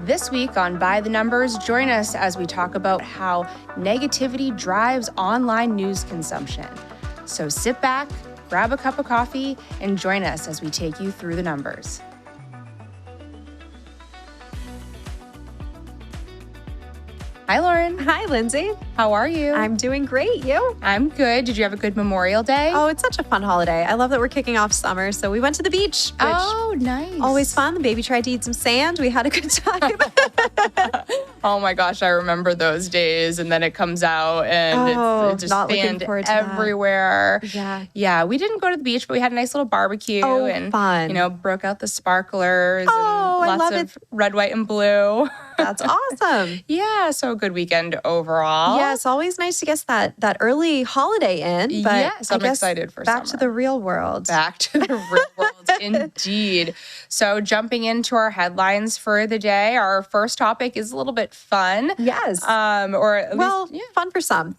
This week on By the Numbers, join us as we talk about how negativity drives online news consumption. So sit back, grab a cup of coffee, and join us as we take you through the numbers. Hi, Lauren. Hi, Lyndsay. How are you? I'm doing great. You? I'm good. Did you have a good Memorial Day? Oh, it's such a fun holiday. I love that we're kicking off summer. So we went to the beach, which nice. Always fun. The baby tried to eat some sand. We had a good time. Oh my gosh, I remember those days. And then it comes out and it's just sand everywhere. Yeah, we didn't go to the beach, but we had a nice little barbecue and fun. Broke out the sparklers and lots of red, white, and blue. That's awesome. Yeah, so a good weekend overall. Yeah, it's always nice to get that early holiday in. But yes, I'm excited for back summer. to the real world. Back to the real world, indeed. So jumping into our headlines for the day, our first topic is a little bit fun. Yes. Or at least fun for some.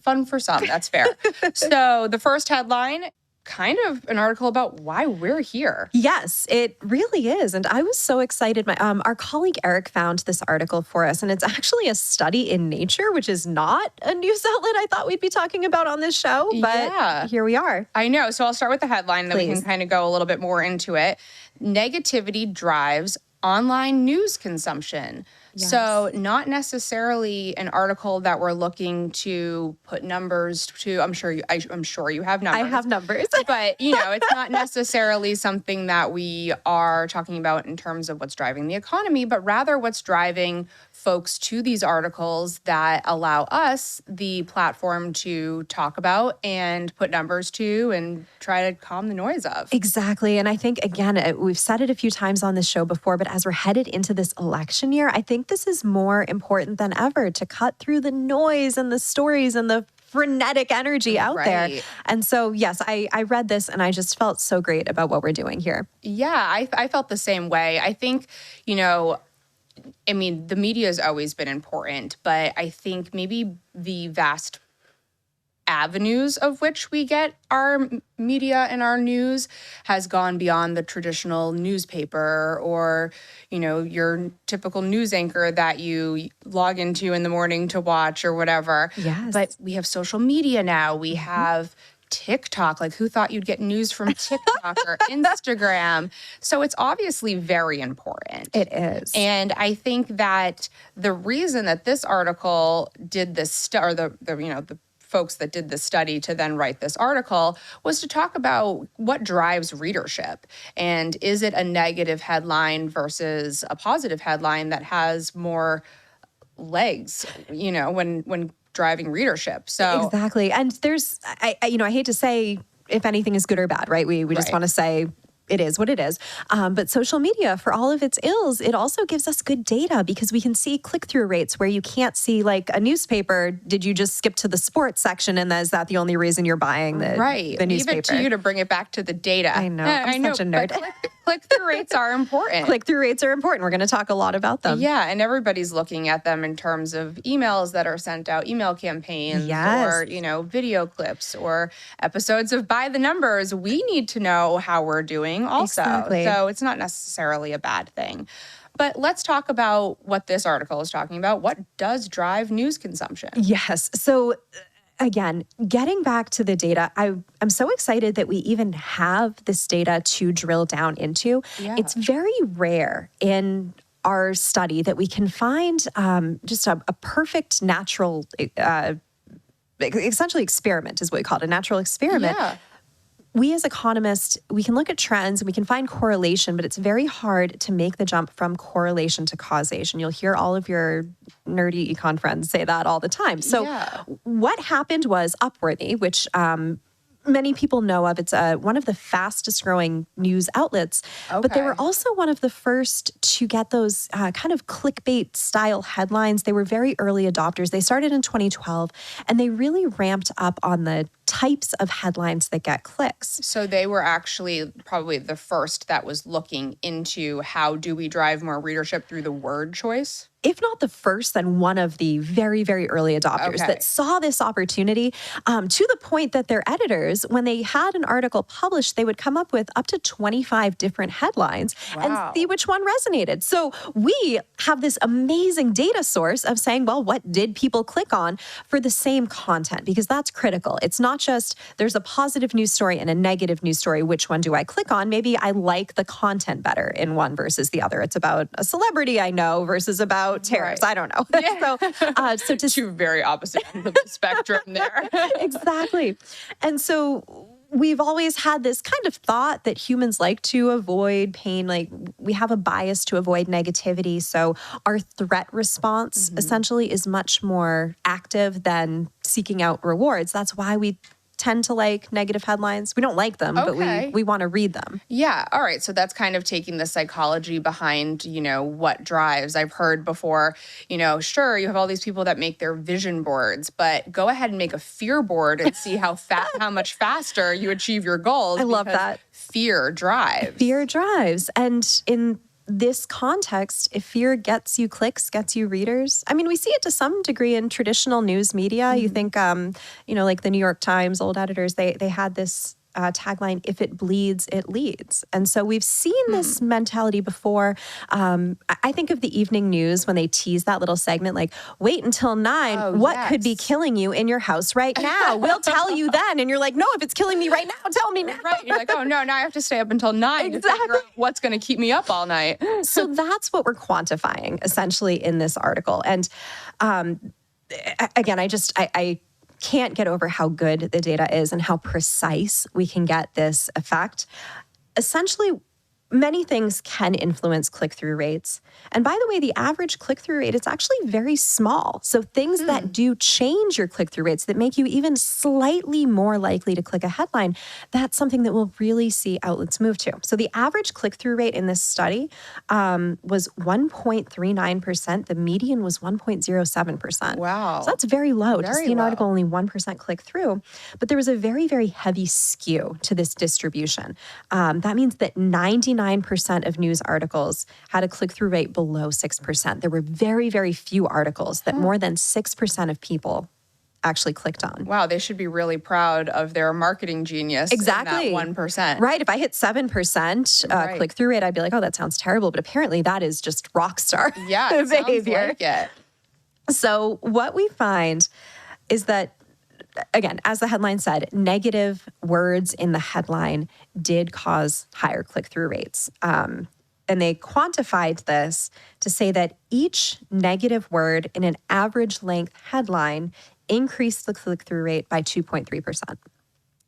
Fun for some. That's fair. So the first headline, kind of an article about why we're here. Yes, it really is. And I was so excited. Our colleague Eric found this article for us, and it's actually a study in Nature, which is not a news outlet I thought we'd be talking about on this show. But here we are. I know. So I'll start with the headline, and then we can kind of go a little bit more into it. Negativity drives online news consumption. Yes. So not necessarily an article that we're looking to put numbers to. I'm sure you have numbers. I have numbers. But, it's not necessarily something that we are talking about in terms of what's driving the economy, but rather what's driving folks to these articles that allow us the platform to talk about and put numbers to and try to calm the noise of. Exactly. And I think, again, we've said it a few times on this show before, but as we're headed into this election year, I think this is more important than ever to cut through the noise and the stories and the frenetic energy out there. And so, yes, I read this and I just felt so great about what we're doing here. Yeah, I felt the same way. I think, the media has always been important, but I think maybe the vast avenues of which we get our media and our news has gone beyond the traditional newspaper or, your typical news anchor that you log into in the morning to watch or whatever. Yes. But we have social media now. We have TikTok. Like, who thought you'd get news from TikTok or Instagram? So it's obviously very important. It is. And I think that the reason that this article did this, or the folks that did the study to then write this article, was to talk about what drives readership. And is it a negative headline versus a positive headline that has more legs, when driving readership. So exactly. And there's, I hate to say if anything is good or bad, right? We just want to say it is what it is. But social media, for all of its ills, it also gives us good data because we can see click-through rates where you can't see, like a newspaper. Did you just skip to the sports section and is that the only reason you're buying the newspaper? Leave it to you to bring it back to the data. I know. I'm such a nerd. Click-through rates are important. Click-through rates are important. We're going to talk a lot about them. Yeah, and everybody's looking at them in terms of emails that are sent out, email campaigns, or, video clips or episodes of By the Numbers. We need to know how we're doing also. Exactly. So it's not necessarily a bad thing. But let's talk about what this article is talking about. What does drive news consumption? Yes. So again, getting back to the data, I'm so excited that we even have this data to drill down into. Yeah. It's very rare in our study that we can find just a perfect natural, essentially experiment is what we call it, a natural experiment. Yeah. We as economists, we can look at trends and we can find correlation, but it's very hard to make the jump from correlation to causation. You'll hear all of your nerdy econ friends say that all the time. So what happened was Upworthy, which many people know of. It's one of the fastest growing news outlets, but they were also one of the first to get those kind of clickbait style headlines. They were very early adopters. They started in 2012 and they really ramped up on the types of headlines that get clicks. So they were actually probably the first that was looking into how do we drive more readership through the word choice? If not the first, then one of the very, very early adopters Okay. that saw this opportunity to the point that their editors, when they had an article published, they would come up with up to 25 different headlines and see which one resonated. So we have this amazing data source of saying, well, what did people click on for the same content? Because that's critical. It's not just there's a positive news story and a negative news story. Which one do I click on? Maybe I like the content better in one versus the other. It's about a celebrity I know versus about tariffs. Right. I don't know. Yeah. So to two very opposite ends of the spectrum there. exactly. And so we've always had this kind of thought that humans like to avoid pain. Like we have a bias to avoid negativity. So our threat response essentially is much more active than seeking out rewards. That's why we tend to like negative headlines. We don't like them, but we want to read them. Yeah. All right. So that's kind of taking the psychology behind, what drives. I've heard before, sure, you have all these people that make their vision boards, but go ahead and make a fear board and see how much faster you achieve your goals. I love that. Fear drives. Fear drives. And in this context, if fear gets you clicks, gets you readers, I mean, we see it to some degree in traditional news media. You think, like the New York Times, old editors, they had this tagline, if it bleeds, it leads. And so we've seen this mentality before. I think of the evening news when they tease that little segment, like, wait until 9, what could be killing you in your house right now? We'll tell you then. And you're like, no, if it's killing me right now, tell me now. Right. You're like, oh, no, now I have to stay up until 9 to figure out what's going to keep me up all night. So that's what we're quantifying essentially in this article. And again, I can't get over how good the data is and how precise we can get this effect. Essentially, many things can influence click-through rates. And by the way, the average click-through rate, it's actually very small. So things that do change your click-through rates, that make you even slightly more likely to click a headline, that's something that we'll really see outlets move to. So the average click-through rate in this study was 1.39%. The median was 1.07%. Wow. So that's very low. To see an low. article only 1% click-through. But there was a very, very heavy skew to this distribution. That means that 99% of news articles had a click-through rate below 6%. There were very, very few articles that more than 6% of people actually clicked on. Wow, they should be really proud of their marketing genius. Exactly. In that 1%. Right. If I hit 7% click-through rate, I'd be like, oh, that sounds terrible. But apparently that is just rock star Yeah, it behavior. Sounds like it. So what we find is that, again, as the headline said, negative words in the headline did cause higher click-through rates. And they quantified this to say that each negative word in an average length headline increased the click-through rate by 2.3%.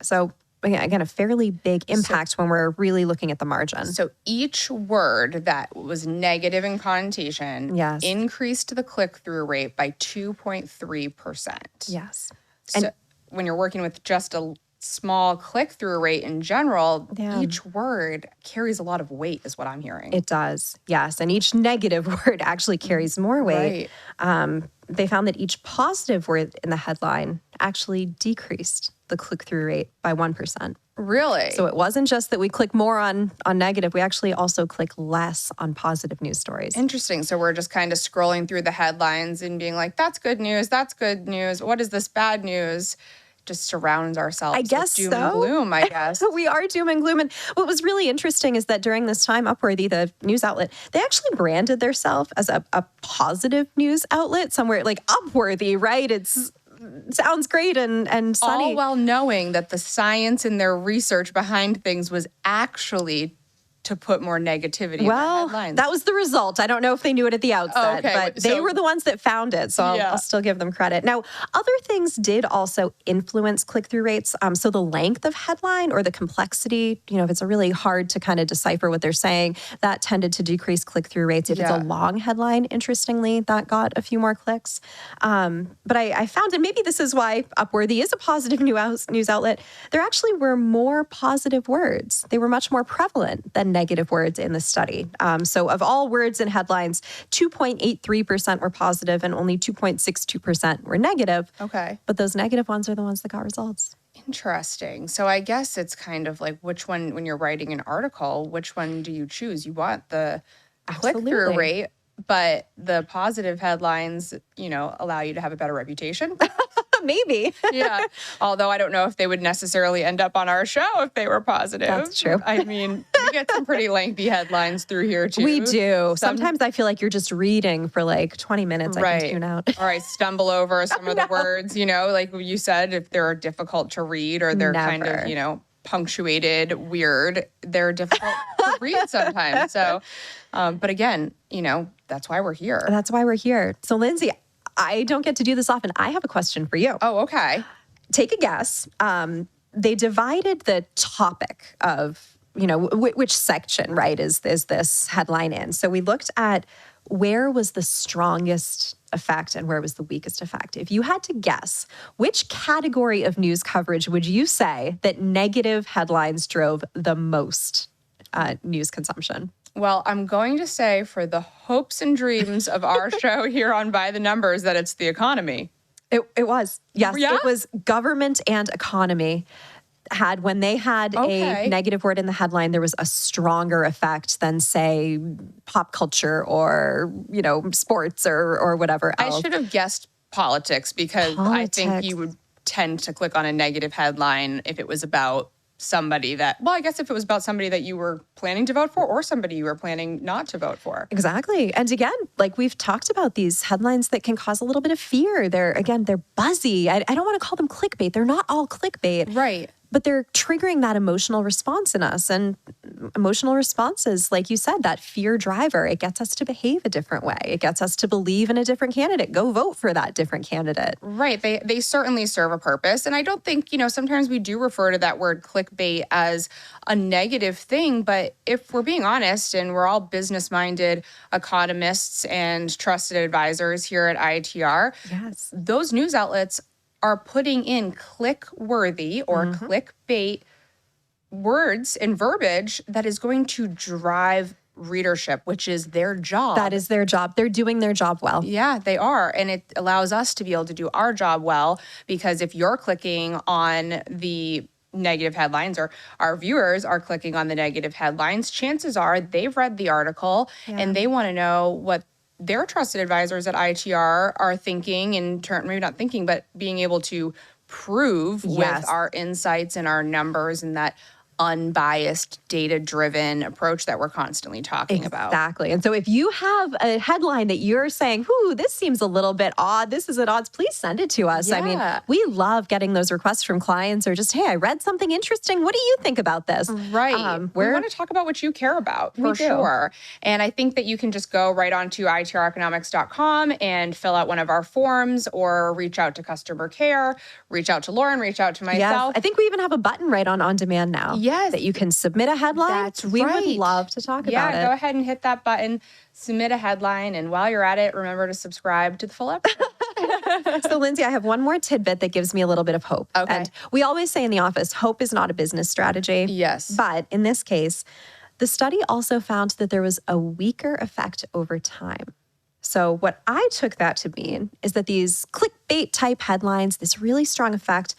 So again, a fairly big impact when we're really looking at the margin. So each word that was negative in connotation increased the click-through rate by 2.3%. Yes. So when you're working with just a small click-through rate in general, each word carries a lot of weight is what I'm hearing. It does, yes. And each negative word actually carries more weight. Right. They found that each positive word in the headline actually decreased the click-through rate by 1%. Really? So it wasn't just that we click more on negative, we actually also click less on positive news stories. Interesting. So we're just kind of scrolling through the headlines and being like, that's good news, that's good news. What is this bad news? Just surrounds ourselves with doom and gloom, I guess. We are doom and gloom. And what was really interesting is that during this time, Upworthy, the news outlet, they actually branded themselves as a positive news outlet, somewhere like Upworthy, right? Sounds great and sunny. All while knowing that the science and their research behind things was actually to put more negativity in the headlines. That was the result. I don't know if they knew it at the outset, but they were the ones that found it, so I'll still give them credit. Now, other things did also influence click-through rates. So the length of headline or the complexity, if it's a really hard to kind of decipher what they're saying, that tended to decrease click-through rates. If it's a long headline, interestingly, that got a few more clicks. But I found, and maybe this is why Upworthy is a positive news outlet, there actually were more positive words. They were much more prevalent than negative words in the study. So of all words in headlines, 2.83% were positive and only 2.62% were negative. Okay. But those negative ones are the ones that got results. Interesting. So I guess it's kind of like which one, when you're writing an article, which one do you choose? You want the click-through Absolutely. rate, but the positive headlines, allow you to have a better reputation. Maybe. Yeah. Although I don't know if they would necessarily end up on our show if they were positive. That's true. I mean, we get some pretty lengthy headlines through here too. We do. Sometimes I feel like you're just reading for like 20 minutes. I Right. can tune out. Or I stumble over some of the words, like you said, if they're difficult to read or they're kind Never. of, punctuated weird, they're difficult to read sometimes. So, but again, that's why we're here. That's why we're here. So, Lyndsay, I don't get to do this often. I have a question for you. Oh, okay. Take a guess. They divided the topic of, which section, right, is this headline in. So we looked at where was the strongest effect and where was the weakest effect. If you had to guess, which category of news coverage would you say that negative headlines drove the most news consumption? Well, I'm going to say for the hopes and dreams of our show here on By the Numbers that it's the economy. It was. Yes, Yeah? It was government and economy. When they had a negative word in the headline, there was a stronger effect than, say, pop culture or, sports or whatever else. I should have guessed politics because I think you would tend to click on a negative headline if it was about somebody I guess if it was about somebody that you were planning to vote for or somebody you were planning not to vote for. Exactly. And again, like we've talked about these headlines that can cause a little bit of fear. They're buzzy. I don't want to call them clickbait. They're not all clickbait. Right. But they're triggering that emotional response in us. And emotional responses, like you said, that fear driver, it gets us to behave a different way. It gets us to believe in a different candidate. Go vote for that different candidate. Right. They certainly serve a purpose. And I don't think, sometimes we do refer to that word clickbait as a negative thing. But if we're being honest, and we're all business-minded economists and trusted advisors here at ITR, yes, those news outlets are putting in click-worthy or clickbait words and verbiage that is going to drive readership, which is their job. That is their job. They're doing their job well. Yeah, they are. And it allows us to be able to do our job well, because if you're clicking on the negative headlines or our viewers are clicking on the negative headlines, chances are they've read the article and they want to know what their trusted advisors at ITR are thinking, in turn, maybe not thinking, but being able to prove with our insights and our numbers and that unbiased, data-driven approach that we're constantly talking about. Exactly. And so if you have a headline that you're saying, this seems a little bit odd, this is at odds, please send it to us. Yeah. I mean, we love getting those requests from clients, or just, hey, I read something interesting. What do you think about this? Right. We want to talk about what you care about, for sure. And I think that you can just go right onto itreconomics.com and fill out one of our forms, or reach out to customer care, reach out to Lauren, reach out to myself. Yes. I think we even have a button right on demand now. Yes. That you can submit a headline. That's we right. would love to talk about it. Yeah, go ahead and hit that button, submit a headline, and while you're at it, remember to subscribe to the full episode. So, Lyndsay, I have one more tidbit that gives me a little bit of hope. Okay. And we always say in the office, hope is not a business strategy. Yes. But in this case, the study also found that there was a weaker effect over time. So what I took that to mean is that these clickbait type headlines, this really strong effect,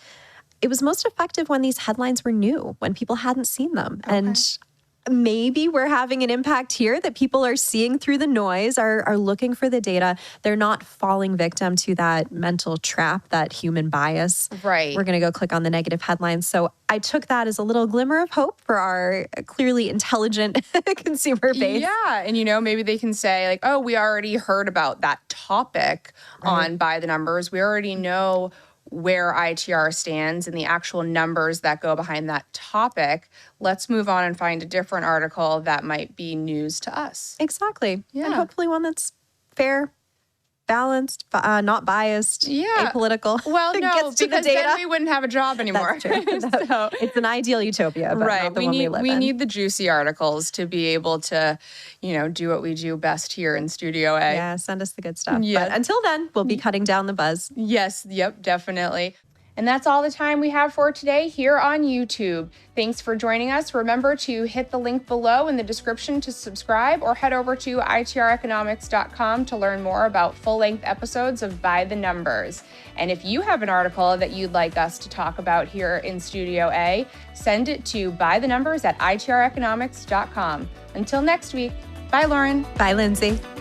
it was most effective when these headlines were new, when people hadn't seen them. Okay. And maybe we're having an impact here that people are seeing through the noise, are looking for the data. They're not falling victim to that mental trap, that human bias. Right. We're going to go click on the negative headlines. So I took that as a little glimmer of hope for our clearly intelligent consumer base. Yeah. And, maybe they can say like, oh, we already heard about that topic on By the Numbers. We already know where ITR stands and the actual numbers that go behind that topic. Let's move on and find a different article that might be news to us. Exactly. Yeah. And hopefully one that's fair, balanced, not biased, apolitical. Well, no, gets to because the data. then we wouldn't have a job anymore. That's true. So, it's an ideal utopia, but not the one we live in. We need the juicy articles to be able to, do what we do best here in Studio A. Yeah, send us the good stuff. Yeah. But until then, we'll be cutting down the buzz. Yes, yep, definitely. And that's all the time we have for today here on YouTube. Thanks for joining us. Remember to hit the link below in the description to subscribe, or head over to itreconomics.com to learn more about full-length episodes of By the Numbers. And if you have an article that you'd like us to talk about here in Studio A, send it to bythenumbers@itreconomics.com. Until next week, bye, Lauren. Bye, Lyndsay.